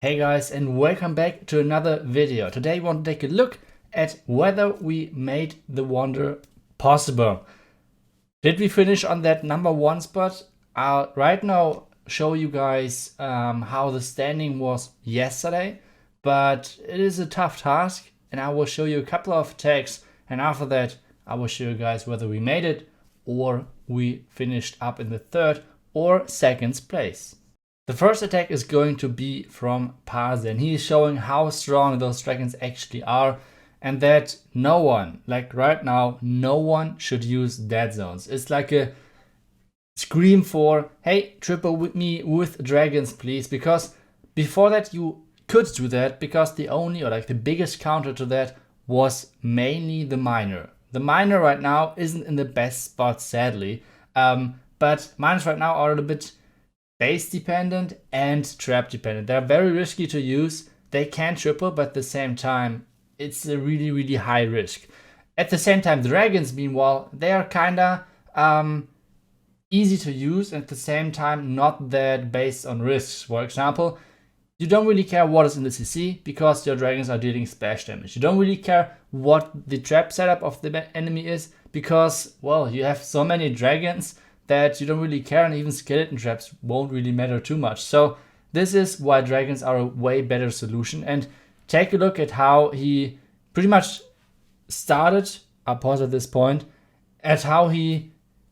Hey guys, and welcome back to another video. Today we want to take a look at whether we made the wonder possible. Did we finish on that #1 spot? I'll right now show you guys how the standing was yesterday, but it is a tough task and I will show you a couple of attacks, and after that I will show you guys whether we made it or we finished up in the 3rd or 2nd place. The first attack is going to be from Parse, and he is showing how strong those dragons actually are, and that no one, like right now, no one should use dead zones. It's like a scream for, hey, triple with me with dragons, please, because before that you could do that, because the only, or like the biggest counter to that was mainly the miner. The miner right now isn't in the best spot, sadly, but miners right now are a little bit base dependent and trap dependent. They're very risky to use. They can triple, but at the same time, it's a really high risk. At the same time, dragons, meanwhile, they are kinda easy to use, and at the same time, not that based on risks. For example, you don't really care what is in the CC because your dragons are dealing splash damage. You don't really care what the trap setup of the enemy is because, well, you have so many dragons that you don't really care, and even skeleton traps won't really matter too much. So this is why dragons are a way better solution. And take a look at how he pretty much started, I'll pause at this point, at how he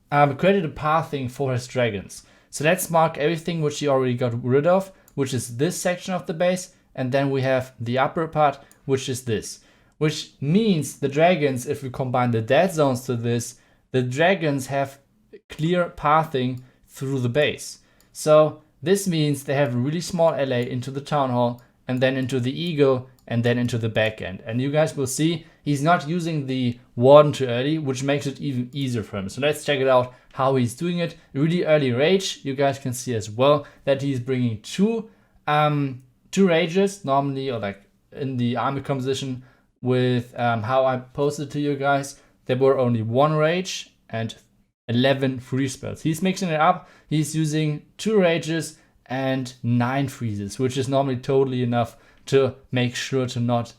created a pathing for his dragons. So let's mark everything which he already got rid of, which is this section of the base, and then we have the upper part, which is this. Which means the dragons, if we combine the dead zones to this, the dragons have clear pathing through the base. So this means they have a really small LA into the town hall, and then into the ego, and then into the back end. And you guys will see he's not using the warden too early, which makes it even easier for him. So let's check it out how he's doing it. Really early rage. You guys can see as well that he's bringing two rages normally, or like in the army composition with how I posted to you guys. There were only 1 rage and 11 free spells. He's mixing it up. He's using 2 rages and 9 freezes, which is normally totally enough to make sure to not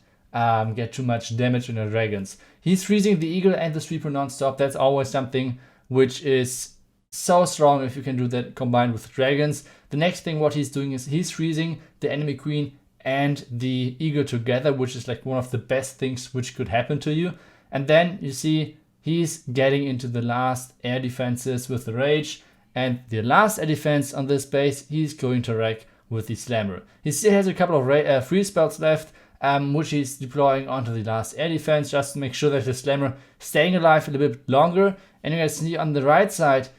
get too much damage in the dragons. He's freezing the eagle and the sweeper non-stop. That's always something which is so strong if you can do that combined with dragons. The next thing what he's doing is he's freezing the enemy queen and the eagle together, which is like one of the best things which could happen to you. And then you see he's getting into the last air defenses with the rage, and the last air defense on this base he's going to wreck with the slammer. He still has a couple of free spells left, which he's deploying onto the last air defense just to make sure that the slammer staying alive a little bit longer. And you guys see on the right side,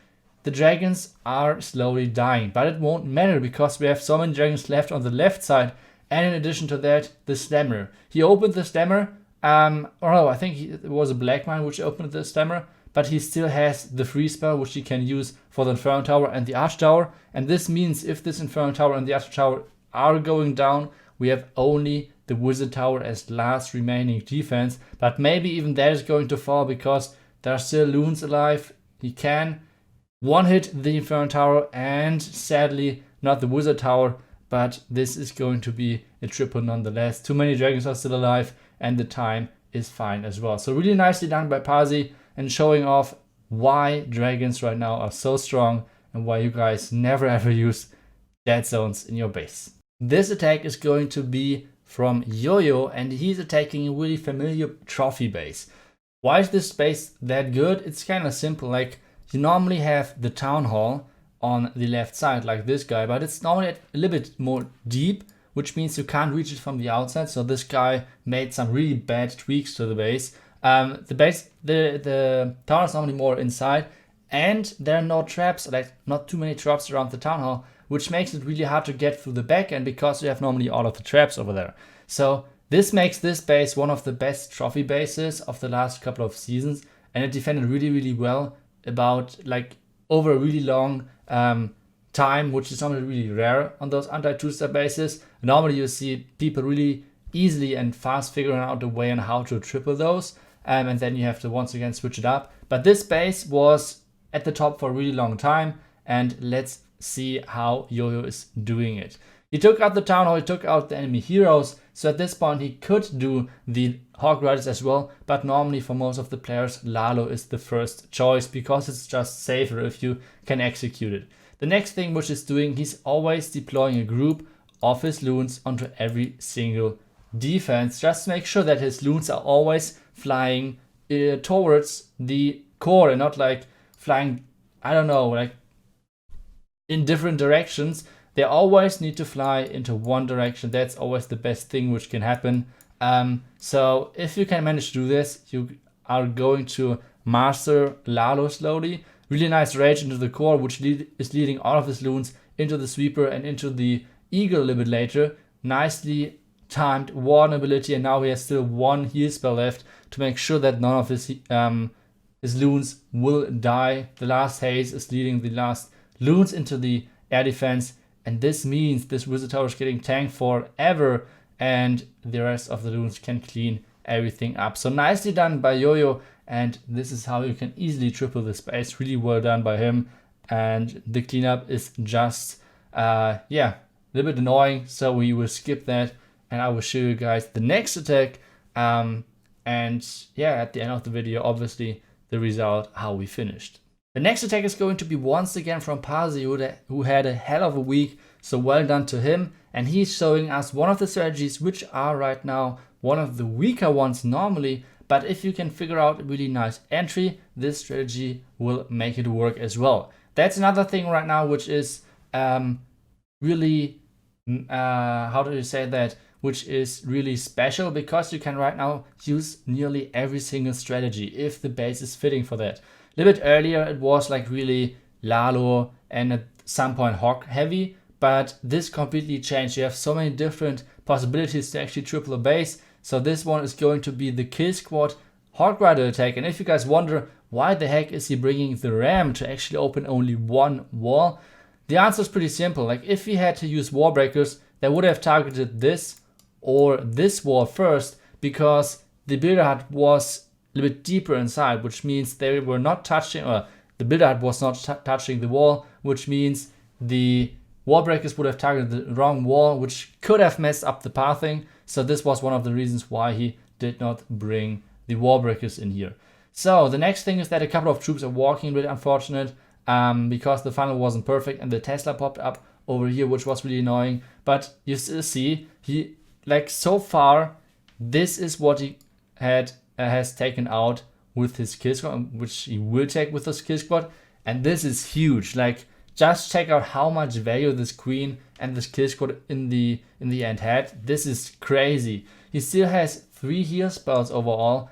the dragons are slowly dying, but it won't matter because we have so many dragons left on the left side, and in addition to that, the slammer. He opened the slammer. Or no, I think it was a black mine which opened the slammer, but he still has the free spell which he can use for the Inferno Tower and the Arch Tower. And this means if this Inferno Tower and the Arch Tower are going down, we have only the Wizard Tower as last remaining defense. But maybe even that is going to fall because there are still loons alive. He can one-hit the Inferno Tower and sadly not the Wizard Tower, but this is going to be a triple nonetheless. Too many dragons are still alive, and the time is fine as well. So really nicely done by Parse, and showing off why dragons right now are so strong and why you guys never ever use dead zones in your base. This attack is going to be from Yo-Yo, and he's attacking a really familiar trophy base. Why is this base that good? It's kind of simple. Like, you normally have the town hall on the left side like this guy, but it's normally a little bit more deep, which means you can't reach it from the outside. So this guy made some really bad tweaks to the base. The tower is normally more inside, and there are no traps, like not too many traps around the town hall, which makes it really hard to get through the back end because you have normally all of the traps over there. So this makes this base one of the best trophy bases of the last couple of seasons, and it defended really well about like over a really long time, which is normally really rare on those anti-2-step bases. Normally you see people really easily and fast figuring out a way on how to triple those, and then you have to once again switch it up. But this base was at the top for a really long time, and let's see how Yo-Yo is doing it. He took out the Town Hall, he took out the enemy heroes, so at this point he could do the Hog Riders as well, but normally for most of the players Lalo is the first choice because it's just safer if you can execute it. The next thing which he's doing, he's always deploying a group of his loons onto every single defense. Just make sure that his loons are always flying towards the core and not like flying, I don't know, like in different directions. They always need to fly into one direction. That's always the best thing which can happen. So if you can manage to do this, you are going to master Lalo slowly. Really nice rage into the core, which is leading all of his loons into the sweeper and into the eagle a little bit later. Nicely timed war ability, and now he has still one heal spell left to make sure that none of his loons will die. The last haze is leading the last loons into the air defense, and this means this wizard tower is getting tanked forever, and the rest of the loons can clean everything up. So nicely done by Yo-Yo, and this is how you can easily triple the space. Really well done by him, and the cleanup is just yeah, a little bit annoying, so we will skip that, and I will show you guys the next attack, and yeah, at the end of the video, obviously the result, how we finished. The next attack is going to be once again from Parsi, who had a hell of a week, so well done to him. And he's showing us one of the strategies which are right now one of the weaker ones normally, but if you can figure out a really nice entry, this strategy will make it work as well. That's another thing right now which is really, how do you say that, which is really special, because you can right now use nearly every single strategy if the base is fitting for that. A little bit earlier it was like really Lalo and at some point Hog heavy, but this completely changed. You have so many different possibilities to actually triple a base. So this one is going to be the Kill Squad Hog Rider attack. And if you guys wonder why the heck is he bringing the ram to actually open only one wall, the answer is pretty simple. Like if he had to use wall breakers, they would have targeted this or this wall first, because the builder hut was a little bit deeper inside, which means they were not touching, or the builder hut was not touching the wall, which means the wall breakers would have targeted the wrong wall, which could have messed up the pathing. So this was one of the reasons why he did not bring the wall breakers in here. So the next thing is that a couple of troops are walking, a bit unfortunate, because the funnel wasn't perfect and the Tesla popped up over here, which was really annoying. But you still see, he, like so far, this is what he has taken out with his kill squad, which he will take with his kill squad, and this is huge. Like just check out how much value this queen and this kill squad in the end had. This is crazy. He still has 3 heal spells overall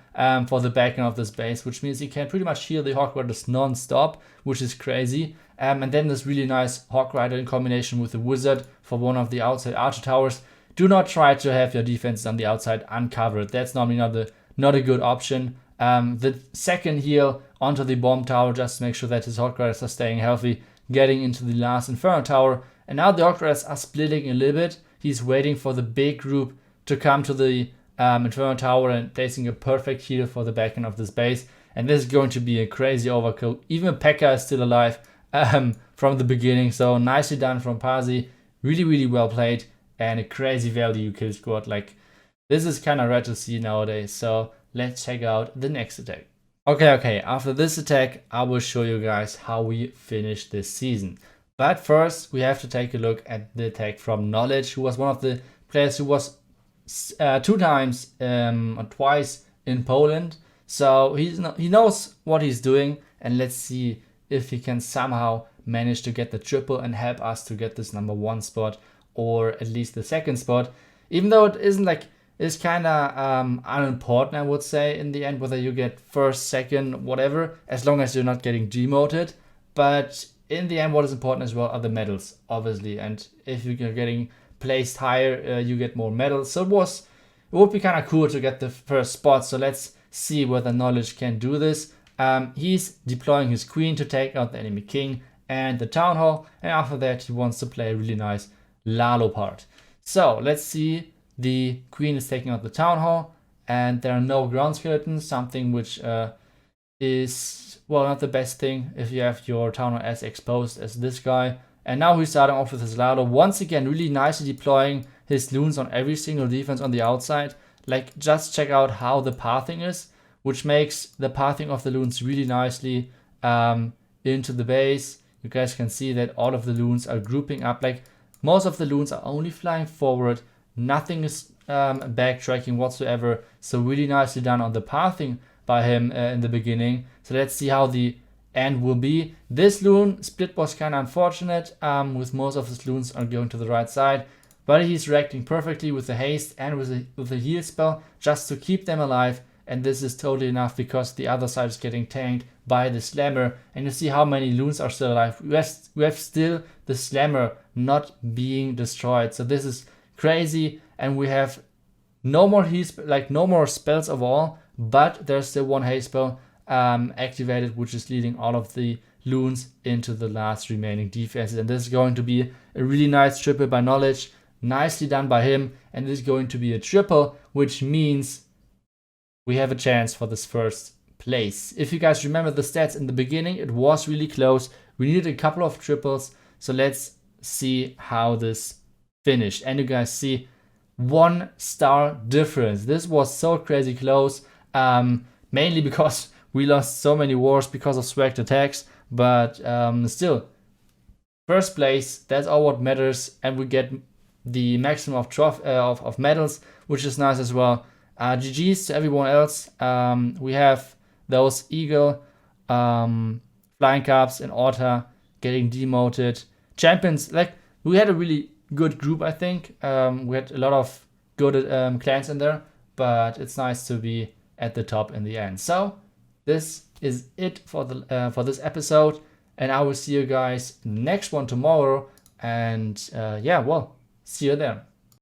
for the backing of this base, which means he can pretty much heal the Hog Riders non-stop, which is crazy. And then this really nice Hog Rider in combination with the wizard for one of the outside archer towers. Do not try to have your defenses on the outside uncovered. That's normally not a good option. The second heal onto the bomb tower, just to make sure that his Hog Riders are staying healthy, getting into the last Inferno tower. And now the Hog Riders are splitting a little bit. He's waiting for the big group to come to the Inferno tower and placing a perfect heal for the backend of this base. And this is going to be a crazy overkill. Even Pekka is still alive from the beginning. So nicely done from Parsi. Really, really well played. And a crazy value kill squad. Like, this is kind of rare to see nowadays. So let's check out the next attack. Okay, after this attack, I will show you guys how we finish this season. But first, we have to take a look at the attack from Knowledge, who was one of the players who was 2 times or twice in Poland. So he knows what he's doing, and let's see if he can somehow manage to get the triple and help us to get this number 1 spot, or at least the 2nd spot. Even though it isn't like, it's kind of unimportant, I would say, in the end, whether you get 1st, 2nd, whatever, as long as you're not getting demoted. But in the end, what is important as well are the medals, obviously. And if you're getting placed higher, you get more medals. So it would be kind of cool to get the 1st spot. So let's see whether Knowledge can do this. He's deploying his queen to take out the enemy king and the town hall. And after that, he wants to play a really nice Lalo part. So let's see. The queen is taking out the town hall, and there are no ground skeletons, something which is, well, not the best thing if you have your town hall as exposed as this guy. And now he's starting off with his Lado. Once again, really nicely deploying his loons on every single defense on the outside. Like, just check out how the pathing is, which makes the pathing of the loons really nicely into the base. You guys can see that all of the loons are grouping up. Like, most of the loons are only flying forward. Nothing is backtracking whatsoever. So really nicely done on the pathing by him in the beginning. So let's see how the end will be. This loon split was kind of unfortunate, with most of his loons are going to the right side. But he's reacting perfectly with the haste and with the heal spell just to keep them alive. And this is totally enough because the other side is getting tanked by the Slammer. And you see how many loons are still alive. We have still the Slammer not being destroyed. So this is crazy. And we have no more heal, like no more spells of all. But there's still one haste spell activated, which is leading all of the loons into the last remaining defenses. And this is going to be a really nice triple by Knowledge. Nicely done by him. And this is going to be a triple, which means we have a chance for this first place. If you guys remember the stats in the beginning, it was really close. We needed a couple of triples. So let's see how this finished. And you guys see 1 star difference. This was so crazy close. Mainly because we lost so many wars because of swagged attacks. But still, first place, that's all what matters. And we get the maximum of medals, which is nice as well. GG's to everyone else. We have those Eagle, Flying Carps and Orta getting demoted. Champions, like, we had a really good group, I think. We had a lot of good clans in there, but it's nice to be at the top in the end. So this is it for this episode, and I will see you guys next one tomorrow. And yeah, well, see you there.